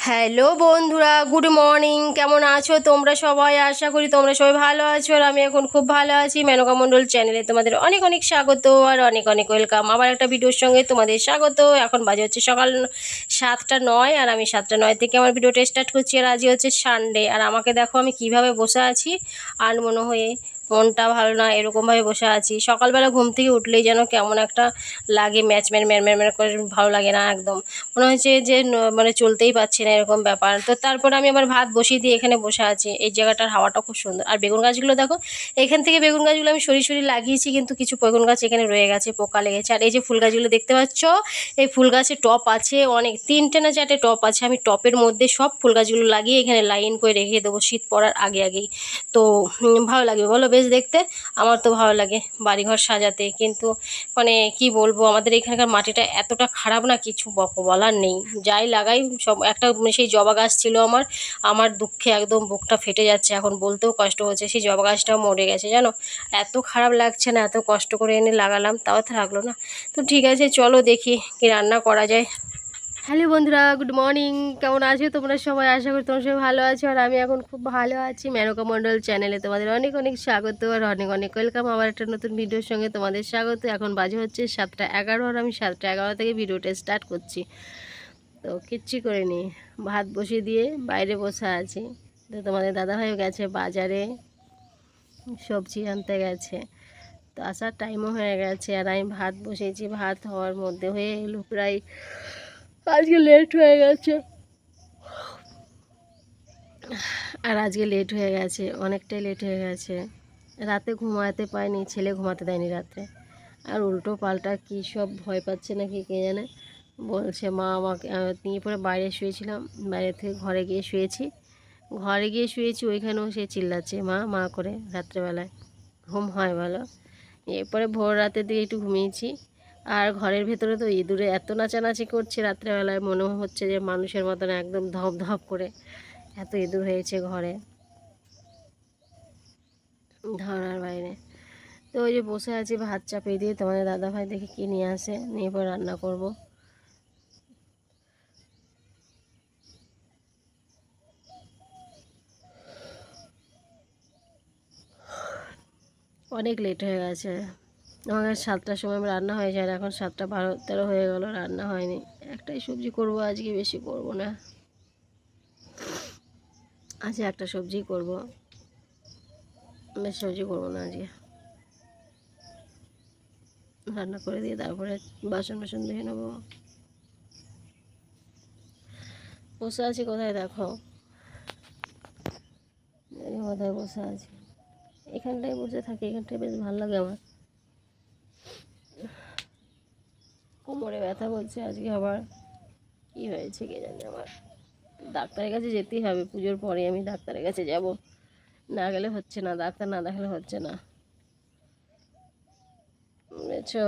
Hello বন্ধুরা, good morning. কেমন আছো তোমরা সবাই? আশা করি তোমরা সবাই ভালো আছো, আর আমি এখন খুব ভালো আছি। মেনকা মণ্ডল চ্যানেলে তোমাদের অনেক অনেক স্বাগত আর অনেক অনেক ওয়েলকাম। আমার একটা ভিডিওর সঙ্গে তোমাদের স্বাগত। এখন বাজে হচ্ছে সকাল 7টা 9, আর আমি 7টা 9 থেকে আমার ভিডিওটা স্টার্ট করছি। আর আজই হচ্ছে সানডে, আর আমাকে দেখো আমি কিভাবে বসে আছি আনমনো হয়ে, মনটা ভালো না, এরকমভাবে বসে আছি। সকালবেলা ঘুম থেকে উঠলেই যেন কেমন একটা লাগে, ম্যার করে, ভালো লাগে না একদম। মনে হচ্ছে যে মানে চলতেই পারছি না, এরকম ব্যাপার। তো তারপরে আমি আবার ভাত বসিয়ে দিয়ে এখানে বসে আছি। এই জায়গাটার হাওয়াটা খুব সুন্দর। আর বেগুন গাছগুলো দেখো, এখান থেকে বেগুন গাছগুলো আমি সরিয়ে লাগিয়েছি, কিন্তু কিছু বেগুন গাছ এখানে রয়ে গেছে, পোকা লেগেছে। আর এই যে ফুল গাছগুলো দেখতে পাচ্ছ, এই ফুল গাছে টপ আছে অনেক, 3টে না 4টে টপ আছে। আমি টপের মধ্যে সব ফুল গাছগুলো লাগিয়ে এখানে লাইন করে রেখে দেবো শীত পড়ার আগে আগেই। তো ভালো লাগবে বলো বেশ দেখতে? আমার তো ভালো লাগে বাড়িঘর সাজাতে, কিন্তু মানে কি বলবো, আমাদের এখানকার মাটিটা এতটা খারাপ না, কিছু বলার নেই। যাই লাগাই সব একটা, সেই জবা গাছ ছিল আমার, আমার দুঃখে একদম বুকটা ফেটে যাচ্ছে, এখন বলতেও কষ্ট হচ্ছে। সেই জবা গাছটাও মরে গেছে জানো, এত খারাপ লাগছে না, এত কষ্ট করে এনে লাগালাম তাও থাকলো না। তো ঠিক আছে, চলো দেখি কি রান্না করা যায়। হ্যালো বন্ধুরা, গুড মর্নিং। কেমন আছো তোমরা সবাই? আশা করি তোমরা সবাই ভালো আছো, আর আমি এখন খুব ভালো আছি। মেনকা মণ্ডল চ্যানেলে তোমাদের অনেক অনেক স্বাগত আর অনেক অনেক ওয়েলকাম। আমার একটা নতুন ভিডিওর সঙ্গে তোমাদের স্বাগত। এখন বাজে হচ্ছে 7টা 11, আর আমি 7টা 11 থেকে ভিডিওটা স্টার্ট করছি। তো কিচ্ছু করিনি, ভাত বসিয়ে দিয়ে বাইরে বসে আছি। তো তোমাদের দাদাভাইও গেছে বাজারে, সবজি আনতে গেছে। তো আসার টাইমও হয়ে গেছে, আর আমি ভাত বসিয়েছি। ভাত হওয়ার মধ্যে হয়ে এলো প্রায়, আজকে লেট হয়ে গেছে। আজকে লেট হয়ে গেছে, অনেকটাই লেট হয়ে গেছে। রাতে ঘুমাতে পাইনি, ছেলে ঘুমাতে দেয়নি রাত্রে। আর উল্টো পাল্টা কী সব ভয় পাচ্ছে না কি কে জানে, বলছে মা আমাকে নিয়ে পরে বাইরে শুয়েছিলাম, বাইরে থেকে ঘরে গিয়ে শুয়েছি, ওইখানেও সে চিল্লাচ্ছে মা মা করে রাত্রেবেলায়। ঘুম হয় ভালো? এরপরে ভোর রাতের দিকে একটু ঘুমিয়েছি। আর ঘরের ভেতরে তো ইঁদুরে এত নাচানাচি করছে রাত্রেবেলায়, মনে হচ্ছে যে মানুষের মতন একদম ধপ ধপ করে এত ইঁদুর হয়েছে ঘরে, ধারণার বাইরে। তো ওই যে বসে আছি ভাত চাপিয়ে দিয়ে, তোমাদের দাদাভাই দেখে কি নিয়ে আসে, নিয়ে পরে রান্না করব। অনেক লেট হয়ে গেছে, আমাদের 7টার সময় রান্না হয়ে যায়, এখন 7টা 12 13 হয়ে গেল, রান্না হয়নি। একটাই সবজি করব আজকে, বেশি করব না। আজকে একটা সবজি করব, বেশ সবজি করবো না আজকে। রান্না করে দিয়ে তারপরে বাসন ধুয়ে নেবো। বসে আছি কোথায় দেখো, কোথায় বসে আছি, এখানটায় বসে থাকি, এখানটায় বেশ ভালো লাগে আমার। কোমরে ব্যথা করছে আজকে, আবার কি হয়েছে কে জানে আমার। ডাক্তারের কাছে যেতেই হবে, পুজোর পরে আমি ডাক্তারের কাছে যাব, না গেলে হচ্ছে না, ডাক্তার না দেখালে হচ্ছে না, বুঝেছো?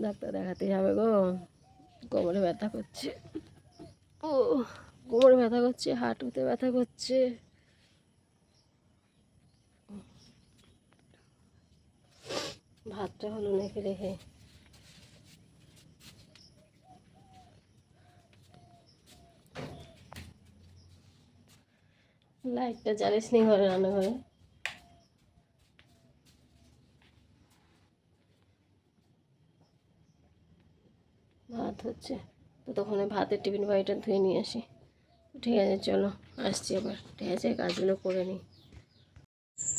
ডাক্তার দেখাতেই হবে গো, কোমরে ব্যথা করছে। ও, কোমরে ব্যথা করছে, হাঁটুতে ব্যথা করছে। ভাতটা হলো নাকি রেখে, লাইটটা জ্বালিস নি ঘরে, রান্নাঘরে? ভাত হচ্ছে, তো তখন ভাতের টিফিন বাড়িটা ধুয়ে নিয়ে আসি। ঠিক আছে চলো, আসছি আবার। ঠিক আছে, কাজগুলো করে নিই।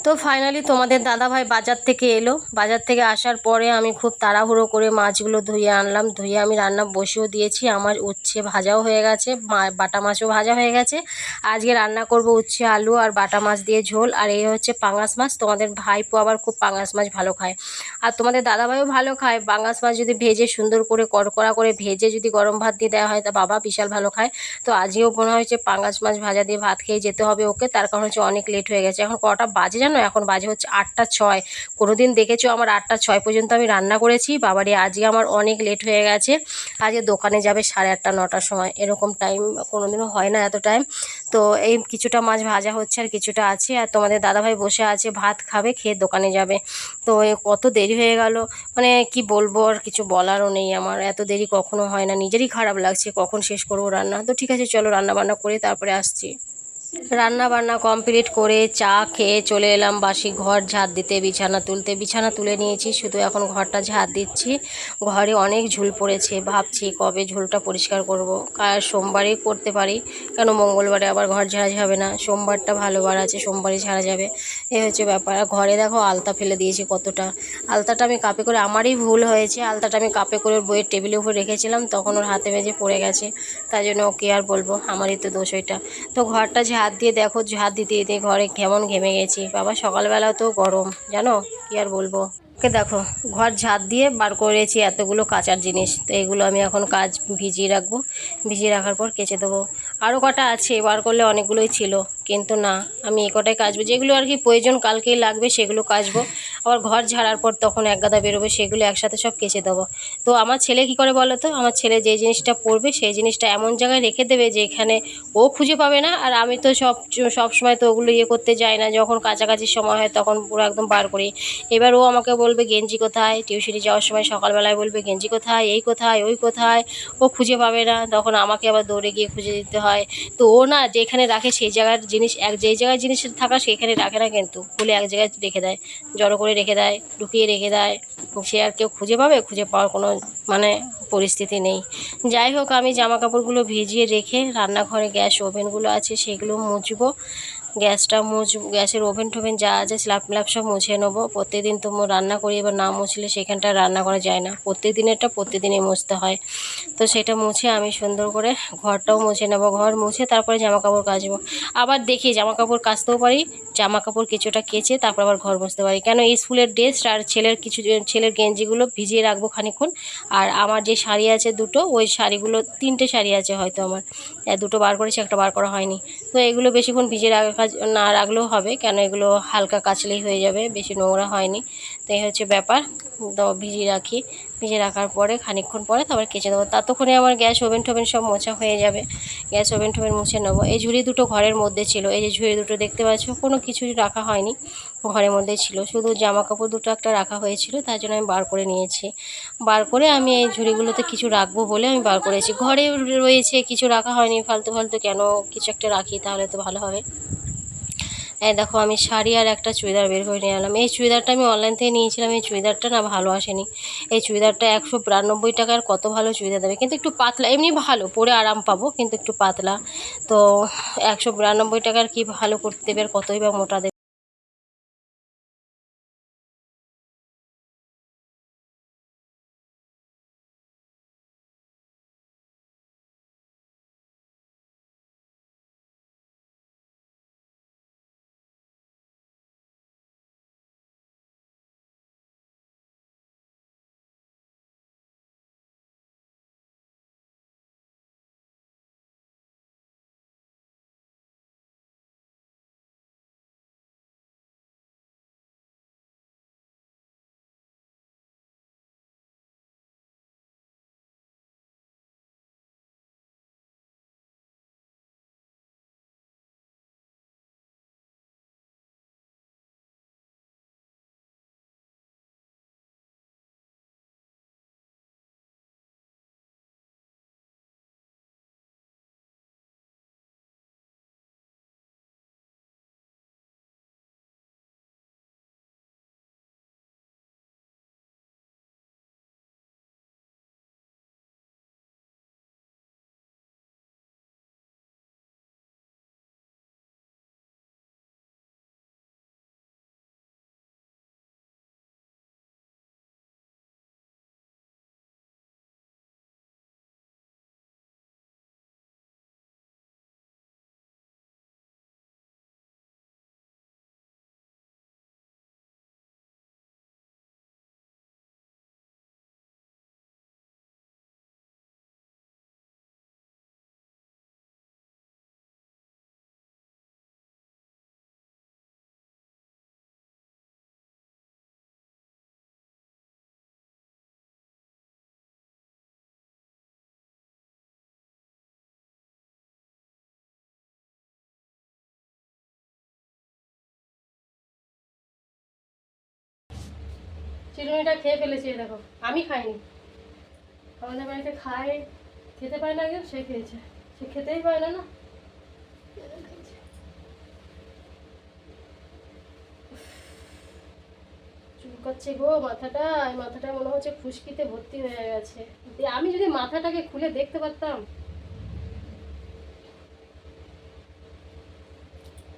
তো ফাইনালি তোমাদের দাদাভাই বাজার থেকে এলো, বাজার থেকে আসার পরে আমি খুব তাড়াহুড়ো করে মাছগুলো ধুয়ে আনলাম, ধুয়ে আমি রান্না বসেও দিয়েছি। আমার উচ্ছে ভাজাও হয়ে গেছে, বাটা মাছও ভাজা হয়ে গেছে। আজকে রান্না করব উচ্ছে আলু আর বাটা মাছ দিয়ে ঝোল। আর এই হচ্ছে পাঙাশ মাছ, তোমাদের ভাইপো আবার খুব পাঙাশ মাছ ভালো খায়, আর তোমাদের দাদাভাইও ভালো খায়। পাঙাশ মাছ যদি ভেজে সুন্দর করে কড়কড়া করে ভেজে যদি গরম ভাত দিয়ে দেওয়া হয়, তা বাবা বিশাল ভালো খায়। তো আজকেও মনে হয়েছে পাঙাশ মাছ ভাজা দিয়ে ভাত খেয়ে যেতে হবে ওকে, তার কারণ হচ্ছে অনেক লেট হয়ে গেছে। এখন কটা বাজে জানো, জানো, এখন বাজে হচ্ছে 8টা 6। কোনো দিন দেখেছো আমার 8টা 6 পর্যন্ত আমি রান্না করেছি? বাবারে আজকে আমার অনেক লেট হয়ে গেছে। আজকে দোকানে যাবে 8:30 9টার সময়, এরকম টাইম কোনোদিনও হয় না এত টাইম। তো এই কিছুটা মাছ ভাজা হচ্ছে আর কিছুটা আছে, আর তোমাদের দাদাভাই বসে আছে ভাত খাবে, খেয়ে দোকানে যাবে। তো কত দেরি হয়ে গেল, মানে কি বলবো, আর কিছু বলারও নেই আমার। এত দেরি কখনো হয় না, নিজেরই খারাপ লাগছে কখন শেষ করবো রান্না। তো ঠিক আছে, চলো রান্না বান্না করে তারপরে আসছি। রান্না বান্না কমপ্লিট করে চা খেয়ে চলে এলাম বাসি ঘর ঝাড় দিতে, বিছানা তুলতে। বিছানা তুলে নিয়েছি, শুধু এখন ঘরটা ঝাড় দিচ্ছি। ঘরে অনেক ঝুল পড়েছে, ভাবছি কবে ঝুলটা পরিষ্কার করব। সোমবারই করতে পারি, কেন মঙ্গলবারে আবার ঘর ঝাড়া যাবে না? সোমবারটা ভালো বার আছে, সোমবারই ঝাড়া যাবে। এই হচ্ছে ব্যাপার। আর ঘরে দেখো আলতা ফেলে দিয়েছি কতটা। আলতাটা আমি কাপে করে, আমারই ভুল হয়েছে, আলতাটা আমি কাপে করে ওর বইয়ের টেবিলের উপর রেখেছিলাম, তখন ওর হাতে মেজে পড়ে গেছে। তাই জন্য ওকে আর বলবো, আমারই তো দোষ ওইটা। তো ঘরটা ঝাড় দিয়ে দেখো, ঝাড় দিতে দিতে ঘরে কেমন ঘেমে গেছি বাবা। সকালবেলা তো গরম জানো, কি আর বলবো। ওকে দেখো, ঘর ঝাড় দিয়ে বার করেছি এতগুলো কাচার জিনিস। তো এগুলো আমি এখন ভিজিয়ে রাখবো। ভিজিয়ে রাখার পর কেচে দেবো। আরও কটা আছে, বার করলে অনেকগুলোই ছিল, কিন্তু না, আমি এ কটাই কাচবো। যেগুলো আর কি প্রয়োজন কালকেই লাগবে সেগুলো কাচবো। আবার ঘর ঝাড়ার পর তখন এক গাদা বেরোবে, সেগুলো একসাথে সব কেচে দেবো। তো আমার ছেলে কি করে বলো তো, আমার ছেলে যে জিনিসটা পড়বে সেই জিনিসটা এমন জায়গায় রেখে দেবে যে এখানে ও খুঁজে পাবে না। আর আমি তো সব সময় তো ওগুলো ইয়ে করতে যাই না, যখন কাছাকাছির সময় হয় তখন পুরো একদম বার করি। এবার ও আমাকে বলবে গেঞ্জি কোথায়, টিউশনি যাওয়ার সময় সকালবেলায় বলবে গেঞ্জি কোথায়, এই কোথায়, ওই কোথায়। ও খুঁজে পাবে না, তখন আমাকে আবার দৌড়ে গিয়ে খুঁজে দিতে হয়। তো ও না যেখানে রাখে সেই জায়গার জিনিস, যেই জায়গায় জিনিস থাকা সেখানে রাখে না, কিন্তু খুলে এক জায়গায় রেখে দেয়, জড়ো করে রেখে দেয়, লুকিয়ে রেখে দেয়। সে আর কেউ খুঁজে পাবে? খুঁজে পাওয়ার কোনো মানে পরিস্থিতি নেই। যাই হোক, আমি জামা কাপড়গুলো ভিজিয়ে রেখে রান্নাঘরে গ্যাস ওভেনগুলো আছে সেগুলো মুছবো। গ্যাসের ওভেন টোভেন যা আছে স্ল্যাব ফ্ল্যাপ সব মুছে নেবো। প্রত্যেকদিন তো রান্না করি, এবার না মুছলে সেখানটা রান্না করা যায় না। প্রত্যেকদিনেরটা প্রত্যেকদিনই মুছতে হয়। তো সেটা মুছে আমি সুন্দর করে ঘরটাও মুছে নেবো। ঘর মুছে তারপরে জামা কাপড় কাচবো। আবার দেখি জামা কাপড় কাচতেও পারি, জামা কাপড় কিছুটা কেচে তারপর আবার ঘর মুছতে পারি। কেন, এই স্কুলের ড্রেস আর ছেলের গেঞ্জিগুলো ভিজিয়ে রাখবো খানিকক্ষণ। আর আমার যে শাড়ি আছে দুটো, ওই শাড়িগুলো 3টে শাড়ি আছে হয়তো আমার, দুটো বার করেছি, একটা বার করা হয়নি। তো এগুলো বেশিক্ষণ ভিজিয়ে না রাখলেও হবে, কেন এগুলো হালকা কাচলেই হয়ে যাবে, বেশি নোংরা হয়নি। তো এই হচ্ছে ব্যাপার। তো ভিজিয়ে রাখি, ভিজিয়ে রাখার পরে খানিকক্ষণ পরে তারপর কেচে দেবো। ততক্ষণে আমার গ্যাস ওভেন টোভেন সব মোছা হয়ে যাবে। গ্যাস ওভেন টোভেন মুছে নেবো। এই ঝুড়ি দুটো ঘরের মধ্যে ছিল, এই যে ঝুড়ি দুটো দেখতে পাচ্ছ, কোনো কিছু রাখা হয়নি, ঘরের মধ্যে ছিল, শুধু জামা কাপড় দুটো একটা রাখা হয়েছিল, তার জন্য আমি বার করে নিয়েছি। বার করে আমি এই ঝুড়িগুলোতে কিছু রাখবো বলে আমি বার করেছি। ঘরে রয়েছে, কিছু রাখা হয়নি, ফালতু ফালতু কেন কিছু একটা রাখি, তাহলে তো ভালো হবে। এই দেখো, আমি শাড়ি আর একটা চুড়িদার বের করে নিয়ে এলাম। এই চুড়িদারটা আমি অনলাইন থেকে নিয়েছিলাম, এই চুড়িদারটা না ভালো আসেনি। এই চুড়িদারটা 192 টাকার, কত ভালো চুড়িদার দেবে, কিন্তু একটু পাতলা, এমনি ভালো পরে আরাম পাবো, কিন্তু একটু পাতলা। তো 192 টাকার কি ভালো করতে দেবে, আর কতই বা মোটা দেবে। চিরুনিটা খেয়ে ফেলেছি, দেখো আমি খাইনি, আমাদের বাড়িতে খায়, খেতে পায় না, একজন সে খেয়েছে, সে খেতেই পায় না। না চুলকাচ্ছে গো মাথাটা, এই মাথাটা মনে হচ্ছে খুশকিতে ভর্তি হয়ে গেছে। আমি যদি মাথাটাকে খুলে দেখতে পারতাম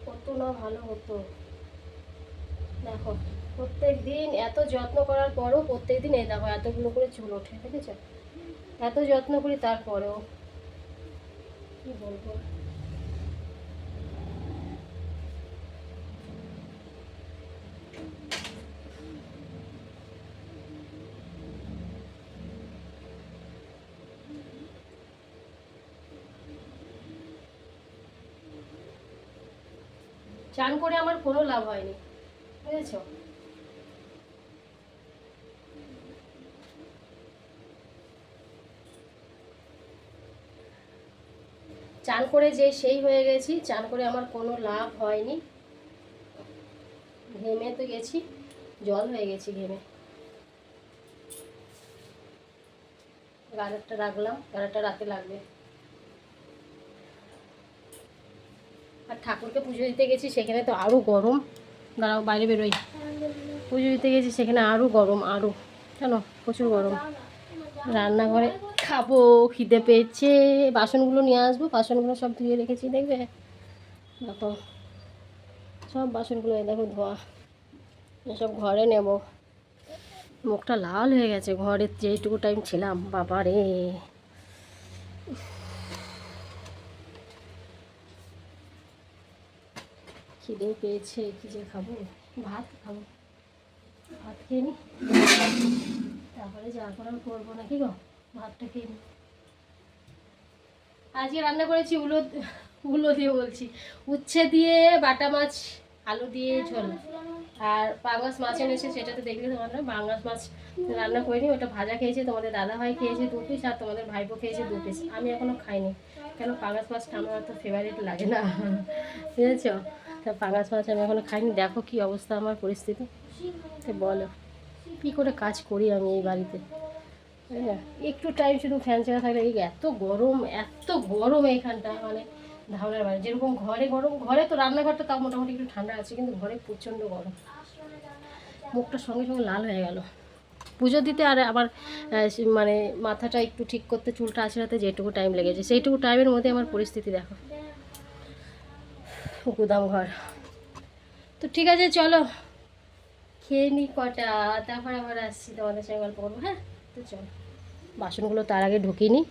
কত না ভালো হতো। দেখো প্রত্যেক দিন এত যত্ন করার পরও প্রত্যেক দিন এই দেখো এতগুলো করে চুল ওঠে, দেখেছো? এত যত্ন করি তারপরেও কি বলবো। চান করে আমার কোনো লাভ হয়নি, বুঝেছো? চান করে যে সেই হয়ে গেছি, চান করে আমার কোনো লাভ হয়নি। ঘেমে তো গেছি, জল হয়ে গেছি ঘেমে। গাড়াটা রাখলাম, গাড়াটা রাতে লাগবে। আর ঠাকুরকে পুজো দিতে গেছি, সেখানে তো আরও গরম। দাঁড়াও বাইরে বেরোই। পুজো দিতে গেছি সেখানে আরও গরম, আরও কেন প্রচুর গরম। রান্নাঘরে খাবো, খিদে পেয়েছে। বাসনগুলো নিয়ে আসবো, বাসনগুলো সব ধুয়ে রেখেছি, দেখবে দেখো সব বাসনগুলো দেখো ধোয়া, এসব ঘরে নেব। মুখটা লাল হয়ে গেছে, ঘরে যেইটুকু টাইম ছিলাম, বাবা রে। খিদে পেয়েছে, কি যে খাবো, ভাত খাবো, ভাত খেয়ে নি, তারপরে যা করার করবো নাকি গো। ভাতটা খেয়ে নি। আজকে রান্না করেছি উলো দিয়ে বলছি, উচ্ছে দিয়ে বাটা মাছ, আলু দিয়ে ঝোল। আর পাঙ্গাস মাছ এনেছে, সেটা তো দেখলে তোমাদের। পাঙ্গাস মাছ রান্না করিনি, ওটা ভাজা খেয়েছে, তোমাদের দাদাভাই খেয়েছে 2 পিস, আর তোমাদের ভাইপো খেয়েছে 2 পিস। আমি এখনও খাইনি, কেন পাঙ্গাস মাছটা আমার অত ফেভারিট লাগে না, বুঝেছো? তা পাঙ্গাস মাছ আমি এখনও খাইনি। দেখো কি অবস্থা আমার পরিস্থিতি, তো বলো কী করে কাজ করি আমি এই বাড়িতে। হ্যাঁ, একটু টাইম শুধু ফ্যান চালা থাকলে, এই এত গরম, এত গরম এইখানটা, মানে ধাওনার বাইরে। যেরকম ঘরে গরম, ঘরে তো রান্নাঘরটা তাও মোটামুটি একটু ঠান্ডা আছে, কিন্তু ঘরে প্রচণ্ড গরম। মুখটা সঙ্গে সঙ্গে লাল হয়ে গেল পুজো দিতে। আর আবার মানে মাথাটা একটু ঠিক করতে, চুলটা আঁচড়াতে যেটুকু টাইম লেগেছে, সেইটুকু টাইমের মধ্যে আমার পরিস্থিতি দেখো, গুদাম ঘর। তো ঠিক আছে, চলো খেয়ে নি কটা, তারপর আবার আসছি, তোমাদের সঙ্গে গল্প করবো। হ্যাঁ, তো চলো বাসনগুলো তার আগে ঢুকিয়ে নিই।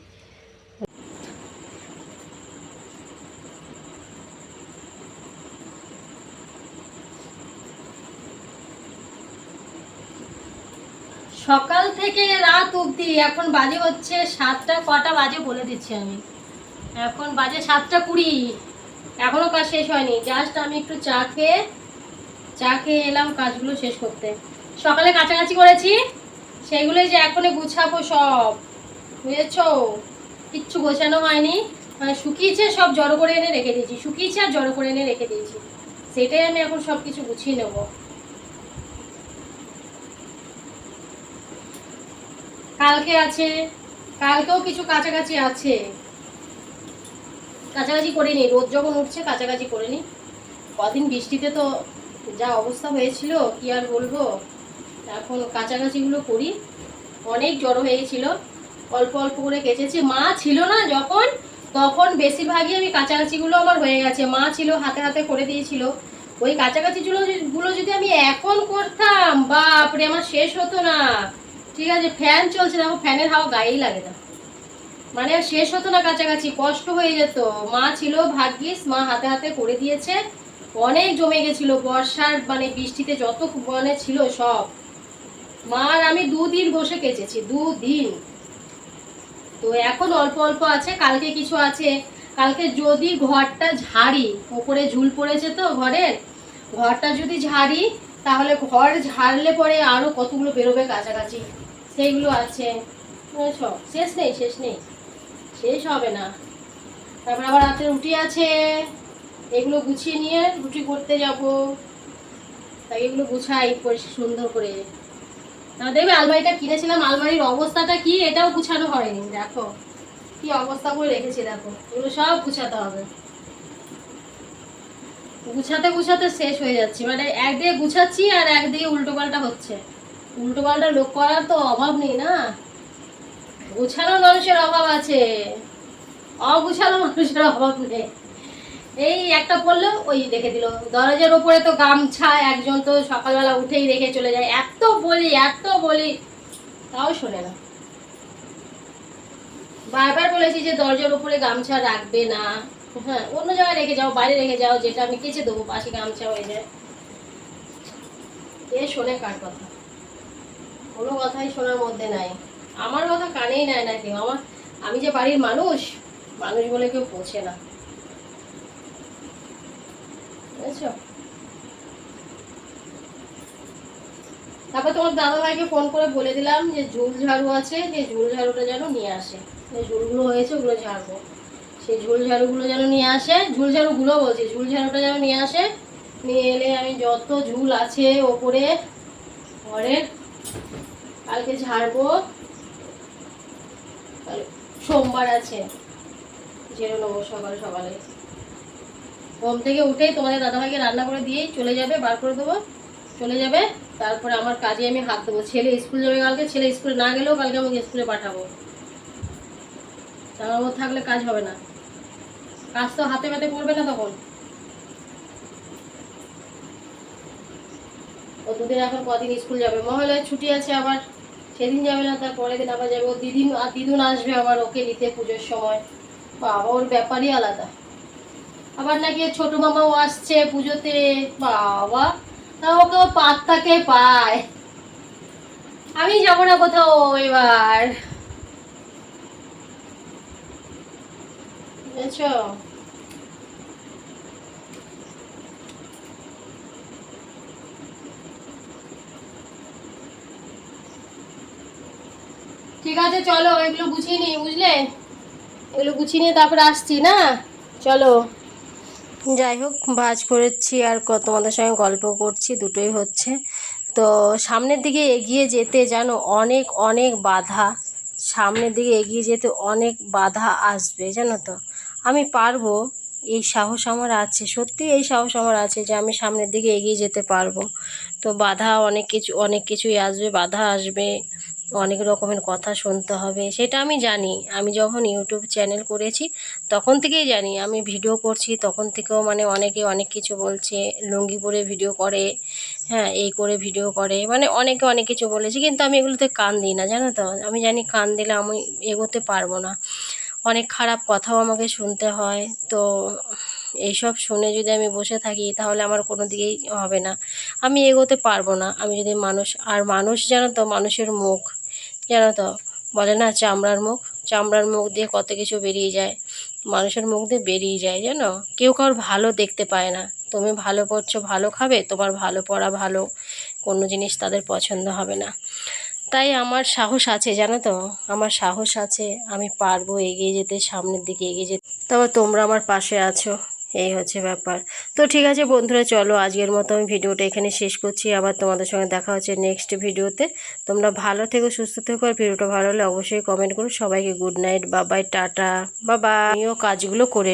সকাল থেকে রাত অবধি, এখন বাজে হচ্ছে 7টা, কটা বাজে বলে দিচ্ছি আমি, এখন বাজে 7টা 20, এখনও কাজ শেষ হয়নি। জাস্ট আমি একটু চা খেয়ে এলাম কাজগুলো শেষ করতে। সকালে কাছাকাছি করেছি, সেগুলোই যে এখনই গুছাবো সব, বুঝেছো? কিচ্ছু গোছানো হয়নি, মানে শুকিয়েছে, সব জড়ো করে এনে রেখে দিয়েছি, শুকিয়েছে আর জড়ো করে এনে রেখে দিয়েছি, সেটাই আমি এখন সব কিছু গুছিয়ে নেবো। কালকে আছে, কালকেও কিছু কাছাকাছি আছে, কাছাকাছি করে নিই। রোদ যখন উঠছে কাছাকাছি করে নিই। কদিন বৃষ্টিতে তো যা অবস্থা হয়েছিল, কি আর বলবো। এখন কাছাকাছিগুলো করি। অনেক জড়ো হয়ে গেছিল, অল্প অল্প করে কেচেছি। মা ছিল না যখন, তখন বেশিরভাগই আমি কাছাকাছিগুলো আমার হয়ে গেছে। মা ছিল, হাতে হাতে করে দিয়েছিল। ওই কাছাকাছিগুলো যদি আমি এখন করতাম, বাপরে আমার শেষ হতো না। ঠিক আছে, ফ্যান চলছে, দেখো ফ্যানের হাওয়া গায়েই লাগে না, মানে আর শেষ হতো না, কাছাকাছি কষ্ট হয়ে যেত। মা ছিল, ভাগ্যিস মা হাতে হাতে করে দিয়েছে। অনেক জমে গেছিল বর্ষার, মানে বৃষ্টিতে যত মানে ছিল সব। মা আর আমি 2 দিন বসে কেচেছি, 2 দিন। তো এখন অল্প অল্প আছে, কালকে কিছু আছে। কালকে যদি ঘরটা ঝাড়ি, ওপরে ঝুল পড়েছে তো ঘরের, ঘরটা যদি ঝাড়ি, তাহলে ঘর ঝাড়লে পরে আরো কতগুলো বেরোবে কাছাকাছি, সেইগুলো আছে। বুঝেছ? শেষ নেই, শেষ নেই, শেষ হবে না। তারপর আবার রাতে রুটি আছে, এগুলো গুছিয়ে নিয়ে রুটি করতে যাব, তাই এগুলো গুছাই সুন্দর করে। দেখবে আলমারিটা কিনেছিলাম, আলমারির অবস্থাটা কি এটাও গুছানো হয়নি। দেখো কি অবস্থা করে রেখেছি, দেখো এগুলো সব গুছাতে হবে। গুছাতে গুছাতে শেষ হয়ে যাচ্ছি, মানে একদিকে গুছাচ্ছি আর একদিকে উল্টো পাল্টা হচ্ছে। উল্টো পাল্টা লোক করার তো অভাব নেই না, গুছানো মানুষের অভাব আছে, অগুছানো মানুষের অভাব নেই। এই একটা পড়লো ওই রেখে দিল, দরজার ওপরে তো গামছা একজন তো সকালবেলা উঠেই রেখে চলে যায়। এত বলি তাও শোনে না। বারবার বলেছি যে দরজার উপরে গামছা রাখবে না, হ্যাঁ অন্য জায়গায় রেখে যাও, বাইরে রেখে যাও, যেটা আমি কেচে দেবো, বাসি গামছা হয়ে যায়। এ শোনে কার কথা? কোনো কথাই শোনার মধ্যে নাই, আমার কথা কানেই নেয় না কেউ। আমি যে বাড়ির মানুষ, মানুষ বলে কেউ পৌঁছে না, বুঝেছো? তারপর তোমার দাদা ভাইকে ফোন করে বলে দিলাম যে ঝুল ঝাড়ু আছে, যে ঝুল ঝাড়ুটা যেন নিয়ে আসে, যে ঝুলগুলো হয়েছে ওগুলো ঝাড়বো, সেই ঝুল ঝাড়ুগুলো যেন নিয়ে আসে। ঝুল ঝাড়ুগুলো বলছি, ঝুল ঝাড়ুটা যেন নিয়ে আসে। নিয়ে এলে আমি যত ঝুল আছে ওপরে ঘরের কালকে ঝাড়বো। সোমবার আছে, ঝেড়ে নেবো সকাল সকালে। ঘুম থেকে উঠেই তোমাদের দাদাভাইকে রান্না করে দিয়েই চলে যাবে, বার করে দেবো, চলে যাবে। তারপরে আমার কাজে আমি হাত দেবো। ছেলে স্কুল যাবে কালকে, ছেলে স্কুলে না গেলেও কালকে আমাকে স্কুলে পাঠাবো। আমার মধ্যে থাকলে কাজ হবে না, কাজ তো হাতে পাতে করবে না তখন। ও দুদিন এখন কদিন স্কুল যাবে, মহালয়ার ছুটি আছে, আবার সেদিন যাবে না, তার পরের দিন আবার যাবে। ও দিদুন আসবে আবার ওকে নিতে পুজোর সময়। বাবা ওর ব্যাপারই আলাদা। আবার নাকি ছোট মামাও আসছে পুজোতে, বাবা তা ওকে পাত্তাকে পায়। আমি যাবো না কোথাও এবার, বুঝেছো? ঠিক আছে চলো, এগুলো গুছিয়ে নিই, বুঝলে? এগুলো গুছিয়ে নিয়ে তারপরে আসছি না, চলো। যাই হোক, ভাঁজ করেছি আর তোমাদের সঙ্গে গল্প করছি, দুটোই হচ্ছে। তো সামনের দিকে এগিয়ে যেতে জানো অনেক অনেক বাধা, সামনের দিকে এগিয়ে যেতে অনেক বাধা আসবে জানো তো। আমি পারবো, এই সাহস আমার আছে, সত্যি এই সাহস আমার আছে যে আমি সামনের দিকে এগিয়ে যেতে পারবো। তো বাধা অনেক কিছুই আসবে, বাধা আসবে, অনেক রকমের কথা শুনতে হবে, সেটা আমি জানি। আমি যখন ইউটিউব চ্যানেল করেছি তখন থেকেই জানি, আমি ভিডিও করছি তখন থেকেও মানে অনেকে অনেক কিছু বলছে, লুঙ্গি পরে ভিডিও করে, হ্যাঁ এই করে ভিডিও করে, মানে অনেকে অনেক কিছু বলেছে, কিন্তু আমি এগুলোতে কান দিই না জানো তো। আমি জানি কান দিলে আমি এগোতে পারবো না, অনেক খারাপ কথাও আমাকে শুনতে হয়। তো এইসব শুনে যদি আমি বসে থাকি তাহলে আমার কোনো দিকেই হবে না, আমি এগোতে পারবো না। আমি যদি মানুষ জানো তো, মানুষের মুখ জানো তো, বলে না চামড়ার মুখ, চামড়ার মুখ দিয়ে কত কিছু বেরিয়ে যায়, মানুষের মুখ দিয়ে বেরিয়ে যায় জানো। কেউ কারোর ভালো দেখতে পায় না, তুমি ভালো পড়ছো, ভালো খাবে, তোমার ভালো পড়া ভালো, কোনো জিনিস তাদের পছন্দ হবে না। তাই আমার সাহস আছে জানো তো, আমার সাহস আছে, আমি পারবো এগিয়ে যেতে, সামনের দিকে এগিয়ে যেতে। তবে তোমরা আমার পাশে আছো, এই হচ্ছে ব্যাপার। তো ঠিক আছে বন্ধুরা, চলো আজকের মতো আমি ভিডিওটা এখানে শেষ করছি, আবার তোমাদের সঙ্গে দেখা হচ্ছে নেক্সট ভিডিওতে। তোমরা ভালো থেকো, সুস্থ থেকো, আর ভিডিওটা ভালো হলে অবশ্যই কমেন্ট করো। সবাইকে গুড নাইট, বাবাই, টাটা, বাবা। আমিও কাজগুলো করে